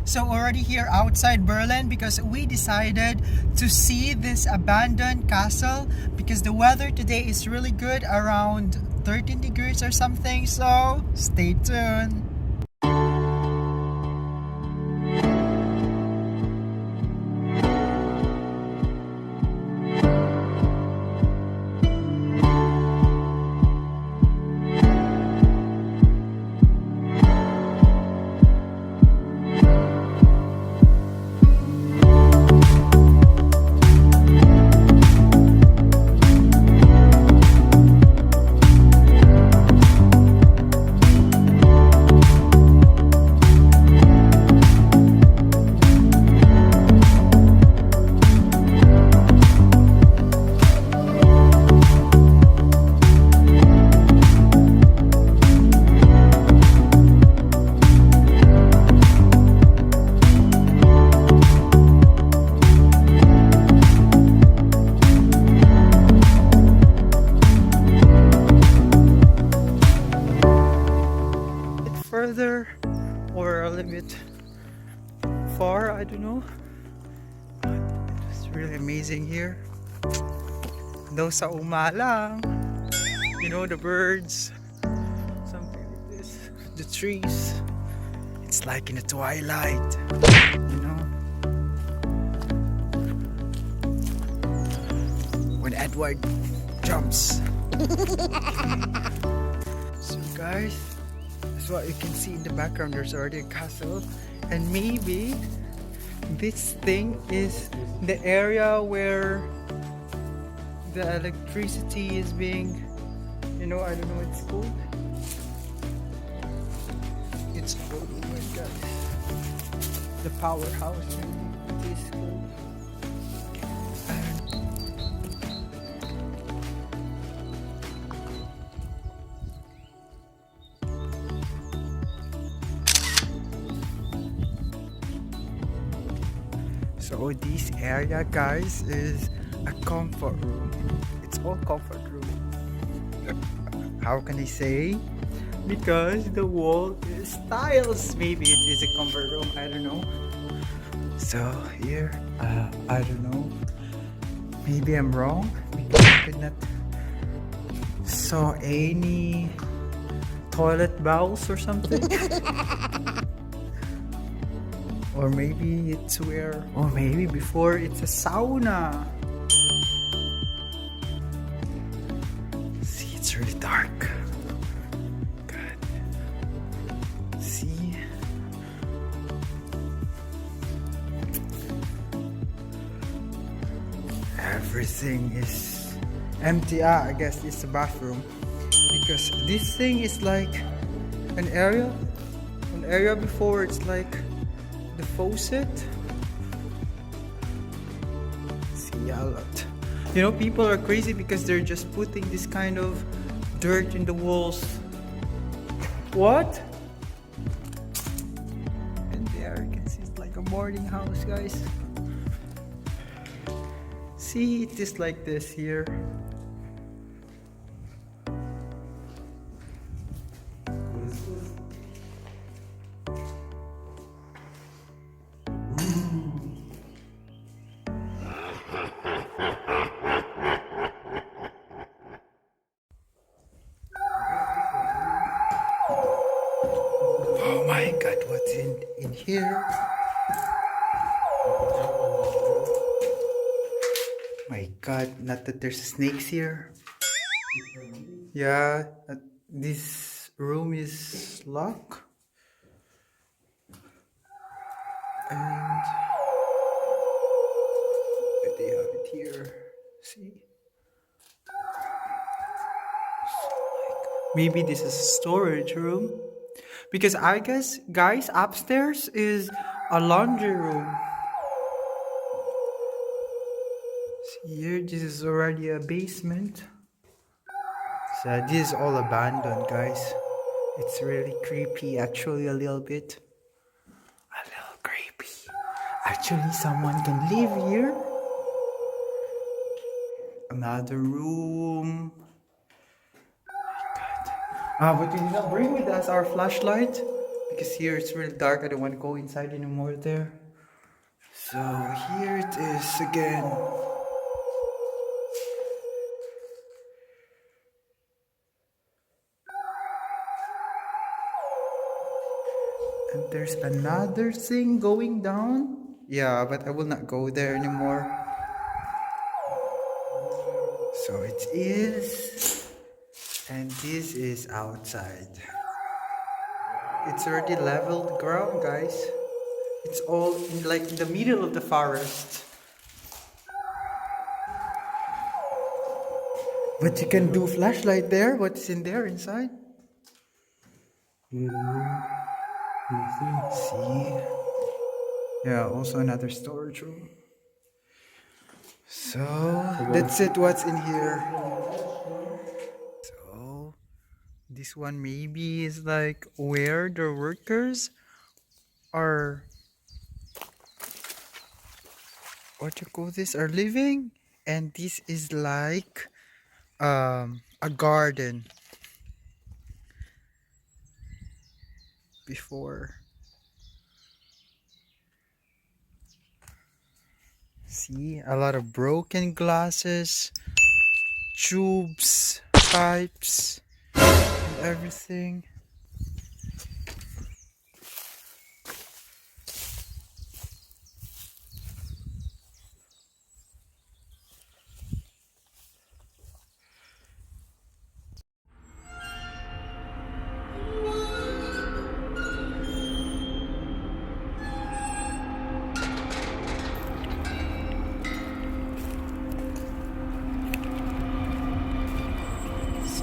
So already here outside Berlin because we decided to see this abandoned castle because the weather today is really good, around 13 degrees or something. So stay tuned. Further or a little bit far, I don't know. It's really amazing here. Though sa umalang, you know, the birds, something like this, the trees. It's like in the twilight, you know. When Edward jumps. So guys, what you can see in the background, there's already a castle, and maybe this thing is the area where the electricity is being, you know, I don't know what it's called. It's called, oh my god, the powerhouse, maybe it is called. So this area, guys, is a comfort room. It's all comfort room. How can I say? Because the wall is tiles. Maybe it is a comfort room. I don't know. So here, I don't know. Maybe I'm wrong because I could not saw any toilet bowls or something. Or maybe it's where, or maybe before it's a sauna. See, it's really dark. God. See? Everything is empty. I guess it's a bathroom. Because this thing is like an area before it's like the faucet. See a lot. You know, people are crazy because they're just putting this kind of dirt in the walls. What? And there you can see it's like a boarding house, guys. See, it is like this here. Oh my god, what's in here? My god, not that there's snakes here. Yeah, this room is locked. And they have it here. See? Maybe this is a storage room. Because I guess, guys, upstairs is a laundry room. See here, this is already a basement. So this is all abandoned, guys. It's really creepy, actually, a little bit. A little creepy. Actually, someone can live here. Another room. But we did not bring with us our flashlight because here it's really dark. I don't want to go inside anymore there. So here it is again. And there's another thing going down. Yeah, but I will not go there anymore. So it is. And this is outside. It's already leveled ground, guys. It's all in, like in the middle of the forest. But you can do flashlight there. What's in there inside? See? Yeah, also another storage room. So that's it. What's in here? So this one maybe is like where the workers are, what you call this, are living, and this is like a garden before. See, a lot of broken glasses, tubes, pipes, and everything.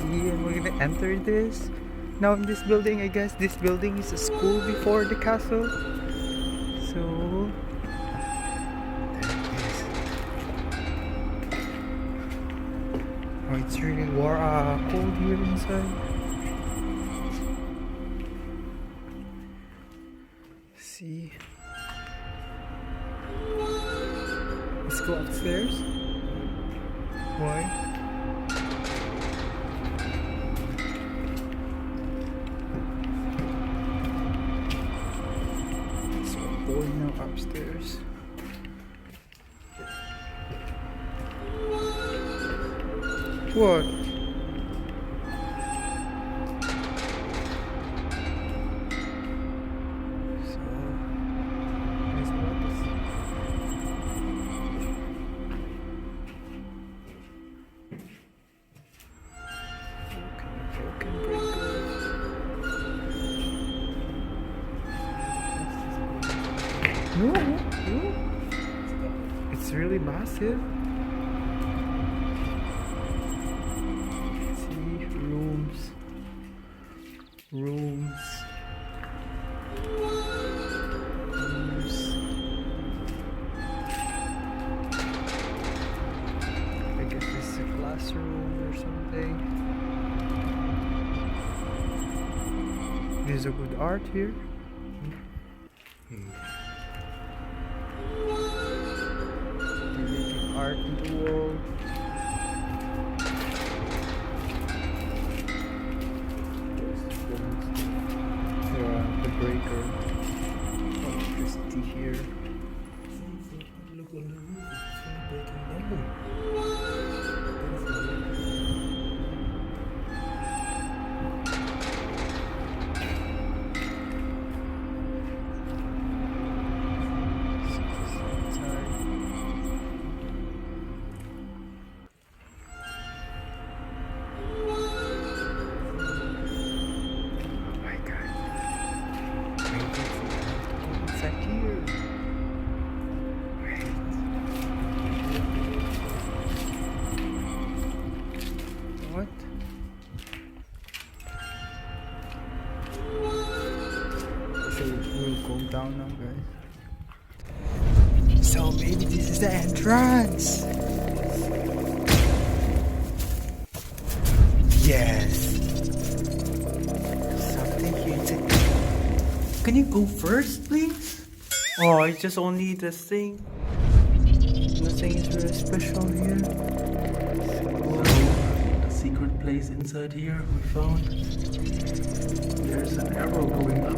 And we're gonna enter this. Now in this building, I guess this building is a school before the castle. So there it is. Oh, it's really cold here inside. See, let's go upstairs. Why? Going now upstairs. What? So, there's what? Broken breaker. No, it's really massive. See, rooms. I guess this is a classroom or something. There's a good art here. Art in the wall. Yeah, the breaker. Electricity here. Look on the roof, it's breaking down. What? So we'll go down now, guys. So maybe this is the entrance. Yes. Something here. Can you go first, please? Oh, it's just only this thing. Nothing is really special here. The secret place inside here we found. There's an arrow going up.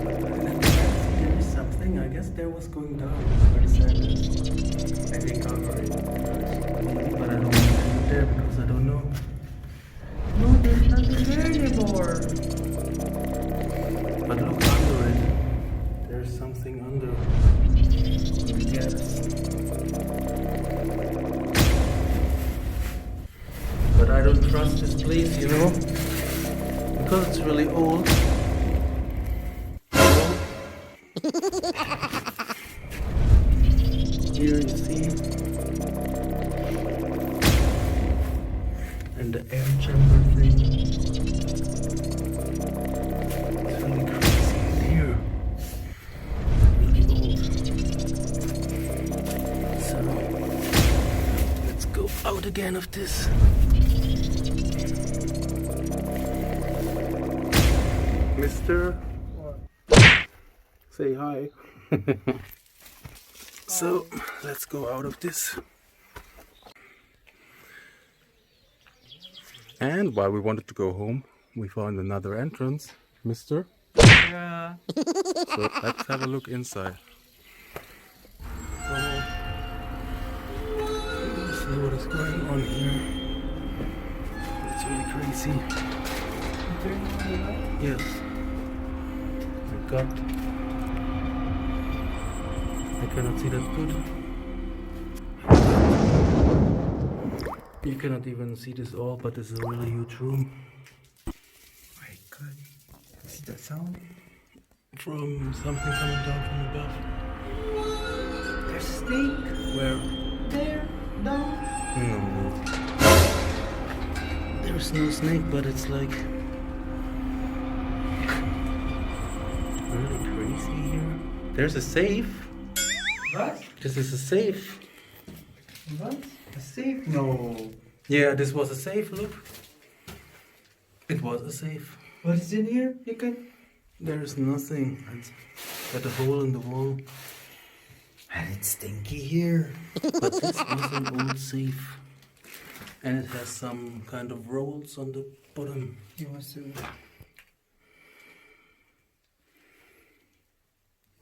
thing. I guess there was going down where the sand is. I think I'll write it. But I don't want to put there because I don't know. No, there's nothing there anymore. But look under it. There's something under the gas. But I don't trust this place, you know, because it's really old. Here you see, and the air chamber thing. It's really crazy in here. Really old. So let's go out again of this. Mister, say hi. So let's go out of this. And while we wanted to go home, we found another entrance, Mister. Yeah. So let's have a look inside. Let's see what is going on here. It's really crazy. Yes. I got. I cannot see that good. You cannot even see this all, but this is a really huge room. My God. See that sound? From something coming down from above. There's a snake. Where? There. Down. No. There's no snake, but it's like really crazy here. There's a safe. What? This is a safe. What? A safe? No. Yeah, this was a safe, look. It was a safe. What is in here? You can. There's nothing. It's got a hole in the wall. And it's stinky here. But this is an old safe. And it has some kind of rolls on the bottom. You must do.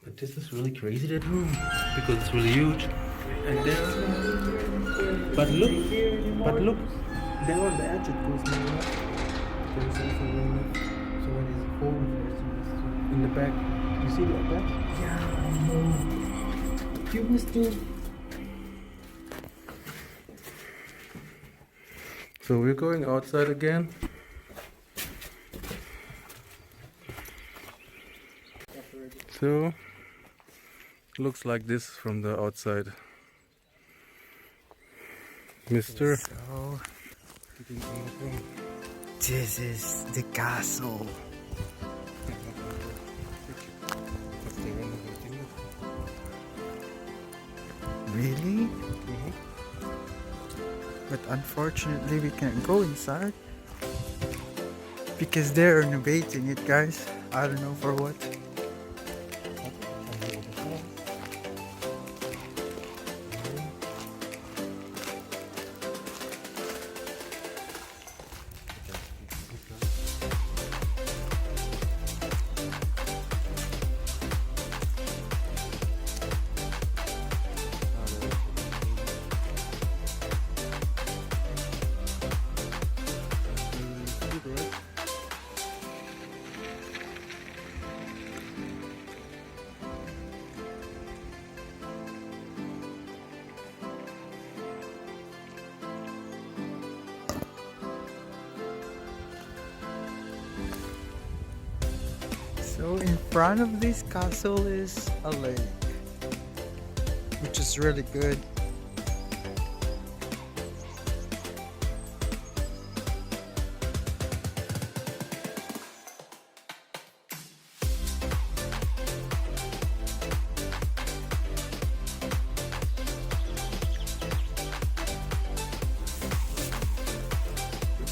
But this is really crazy, that room. Because it's really huge. And there. But look. There on the edge it goes more up. There's also room left. So what is it called? In the back. You see that back? Yeah, I know. You must do. So we're going outside again. So looks like this from the outside. Mister. So this is the castle. Really? But unfortunately we can't go inside because they're renovating it, guys. I don't know for what. So in front of this castle is a lake, which is really good.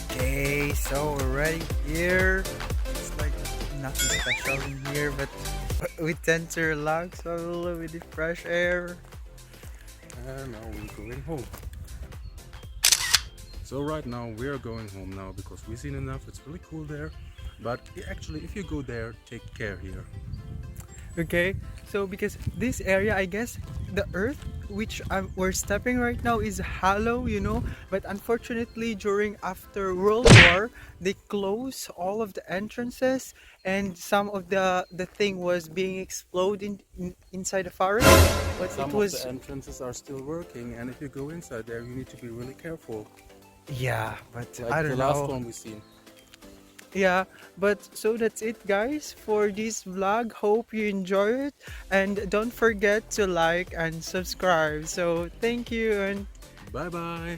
Okay, so we're ready here. It's like nothing special in here, but we tend to relax a little with the fresh air. And now we're going home. So right now we're going home now because we've seen enough. It's really cool there. But actually, if you go there, take care here. Okay, so because this area, I guess the earth which we're stepping right now is hollow, you know, but unfortunately during after World War they closed all of the entrances, and some of the thing was being exploded inside the forest, but it Some of the was, entrances are still working, and if you go inside there, you need to be really careful. yeah, but I Like the don't last know. one we seen. Yeah, but so that's it, guys, for this vlog. Hope you enjoy it, and don't forget to like and subscribe. So thank you, and Bye bye.